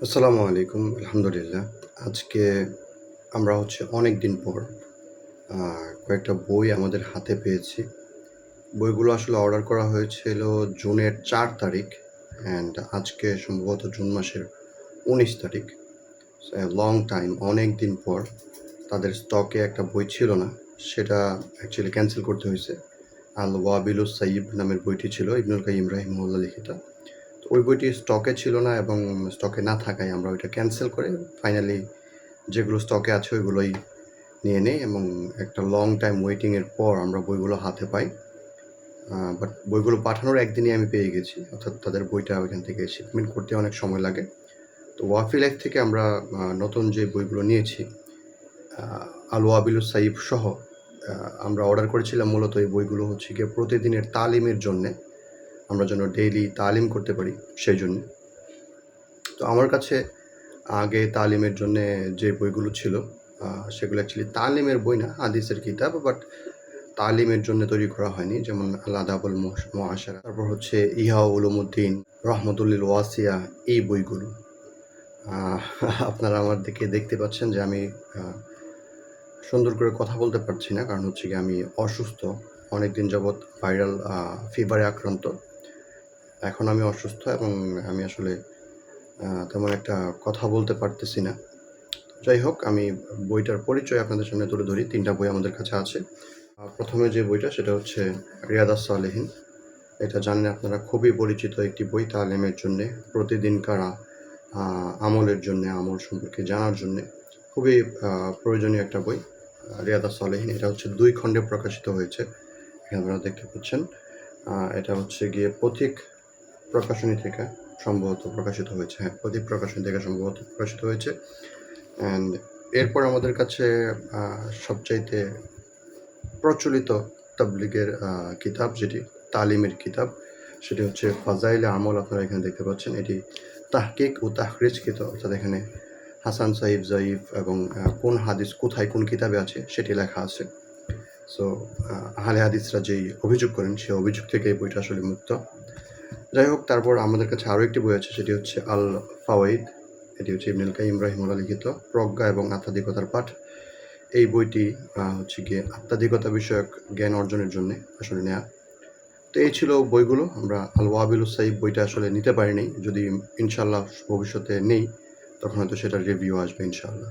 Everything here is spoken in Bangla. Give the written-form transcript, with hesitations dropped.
আসসালামু আলাইকুম। আলহামদুলিল্লাহ। আজকে আমরা অনেক দিন পর আ কয়েকটা বই আমাদের হাতে পেয়েছি। বইগুলো আসলে অর্ডার করা হয়েছিল জুনের ৪ তারিখ অ্যান্ড আজকে সম্ভবত জুন মাসের ১৯ তারিখ। সো a লং টাইম, অনেক দিন পর তাদের স্টকে একটা বই ছিল না। সেটা অ্যাকচুয়ালি ক্যানসেল করতে হইছে। আল ওয়াবিলুস সাইয়্যিব নামের বইটি ছিল ইবনুল কাইয়্যিম রাহিমাহুল্লাহ লিখিত। তো ওই বইটি স্টকে ছিল না এবং স্টকে না থাকায় আমরা ওইটা ক্যানসেল করে ফাইনালি যেগুলো স্টকে আছে ওইগুলোই নিয়ে নেই এবং একটা লং টাইম ওয়েটিং এর পর আমরা বইগুলো হাতে পাই। বাট বইগুলো পাঠানোর একদিনই আমি পেয়ে গেছি। অর্থাৎ তাদের বইটা ওইখান থেকে শিপমেন্ট করতে অনেক সময় লাগে। তো ওয়াফি লাইফ থেকে আমরা নতুন যে বইগুলো নিয়েছি আ আল ওয়াবিলুস সাইয়্যিব সহ আমরা অর্ডার করেছিলাম মূলত এই বইগুলো গিয়ে প্রতিদিনের তালিমের জন্যে। আমরা যেন ডেইলি তালিম করতে পারি সেইজন্যে। তো আমার কাছে আগে তালিমের জন্যে যে বইগুলো ছিল সেগুলো অ্যাকচুয়ালি তালিমের বই না, হাদিসের কিতাব, বাট তালিমের জন্য তৈরি করা হয়নি। যেমন আল আদাবুল মুআশারা, তারপর ইহা উলুমুদ্দিন, রহমতুল লিল ওয়াসিয়া, এই বইগুলো। আপনারা আমার দিকে দেখতে পাচ্ছেন যে আমি সুন্দর করে কথা বলতে পারছি না, কারণ গিয়ে আমি অসুস্থ। অনেকদিন যাবৎ ভাইরাল ফিভারে আক্রান্ত। এখন আমি অসুস্থ এবং আমি আসলে তেমন একটা কথা বলতে পারতেছি না। যাই হোক, আমি বইটার পরিচয় আপনাদের সামনে তুলে ধরি। ৩ টা বই আমাদের কাছে আছে। প্রথমে যে বইটা সেটা হচ্ছে রিয়াদাস সালেহীন। এটা জানেন আপনারা, খুবই পরিচিত একটি বই তালিমের জন্যে, প্রতিদিনকার আমলের জন্যে, আমল সম্পর্কে জানার জন্যে খুবই প্রয়োজনীয় একটা বই রিয়াদাস সালেহীন। এটা ২ খণ্ডে প্রকাশিত হয়েছে। এখানে আপনারা দেখতে পাচ্ছেন। এটা গিয়ে পথিক প্রকাশনী থেকে সম্ভবত প্রকাশিত হয়েছে। হ্যাঁ, পথিক প্রকাশনী থেকে সম্ভবত প্রকাশিত হয়েছে। অ্যান্ড এরপর আমাদের কাছে সবচাইতে প্রচলিত তাবলীগের কিতাব, যেটি তালিমের কিতাব, সেটি ফাজাইলে আমল। আপনারা এখানে দেখতে পাচ্ছেন। এটি তাহকিক ও তাহরিজকৃত, অর্থাৎ এখানে হাসান সাহিব জয়ীফ এবং কোন হাদিস কোথায় কোন কিতাবে আছে সেটি লেখা আছে। সো আহলে হাদিসরা যেই অভিযোগ করেন সেই অভিযোগ থেকে এই বইটা আসলে মুক্ত। যাই হোক, তারপর আমাদের কাছে আরও একটি বই আছে, সেটি আল ফাওয়াইদ। এটি ইবনুল কাইয়্যিম রাহিমাহুল্লাহ লিখিত প্রজ্ঞা এবং আধ্যাত্মিকতার পাঠ। এই বইটি গিয়ে আধ্যাত্মিকতা বিষয়ক জ্ঞান অর্জনের জন্য আসলে নেয়া। তো এই ছিল বইগুলো। আমরা আল ওয়াবিলুস সাইয়্যিব বইটা আসলে নিতে পারিনি। যদি ইনশাআল্লাহ ভবিষ্যতে নেই, তখন হয়তো সেটার রিভিউ আসবে ইনশাআল্লাহ।